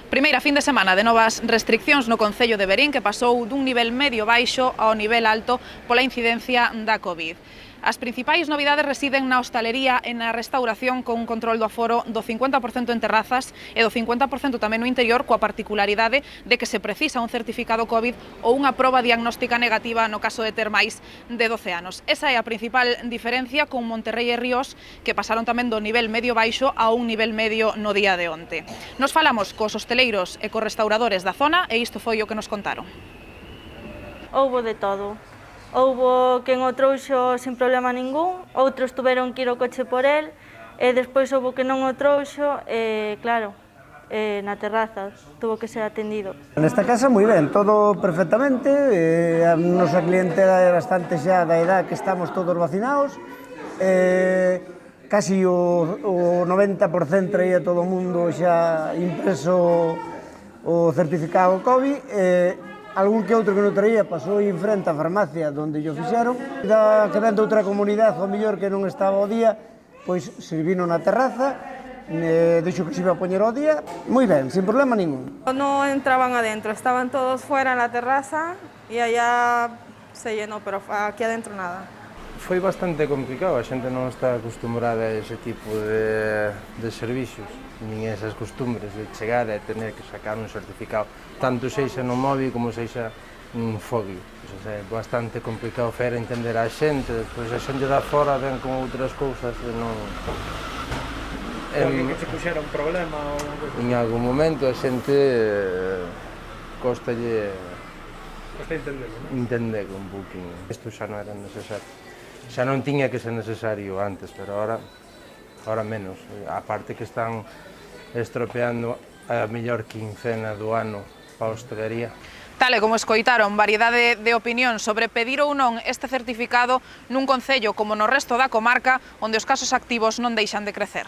Primeira fin de semana de novas restriccións no concello de Verín, que pasou dun nivel medio baixo ao nivel alto pola incidencia da COVID. As principais novidades residen na hostalería e na restauración, con un control do aforo do 50% en terrazas e do 50% tamén no interior, coa particularidade de que se precisa un certificado COVID ou unha proba diagnóstica negativa no caso de ter máis de 12 anos. Esa é a principal diferencia con Monterrei e Ríos, que pasaron tamén do nivel medio baixo a un nivel medio no día de onte. Nos falamos cos hosteleiros e cos restauradores da zona e isto foi o que nos contaron. Houbo de todo. Houbo quen o trouxo sin problema ningún, outros tuveron que ir ao coche por el, e despois houbo que non o trouxo, e claro, na terraza tuvo que ser atendido. Nesta casa moi ben, todo perfectamente, a nosa clientela é bastante xa da edad que estamos todos vacinados, casi o 90% traía todo o mundo xa impreso o certificado COVID, algún que outro que non traía pasou en frente á farmacia onde yo fixeron, que ven de outra comunidade, ao mellor que non estaba ao día, pois servino na terraza, dixo que se iba a poñer ao día, moi ben, sin problema ningún. No entraban adentro, estaban todos fuera en la terraza y allá se llenó, pero aquí adentro nada. Foi bastante complicado, a xente non está acostumbrada a ese tipo de servicios, nin esas costumbres de chegar e tener que sacar un certificado, tanto seixa no móvil como seixa un fogio. É bastante complicado fer entender a xente, despois a xente da fora ven con outras cousas e non... Porque que se puxera un problema ou... En algún momento a xente costalle... Costa entender, non? Entender un poquinho. Isto xa non era necesario. Xa non tiña que ser necesario antes, pero ahora menos. A parte que están estropeando a mellor quincena do ano para a hostelería. Tal e como escoitaron, variedade de opinión sobre pedir ou non este certificado nun concello como no resto da comarca, onde os casos activos non deixan de crecer.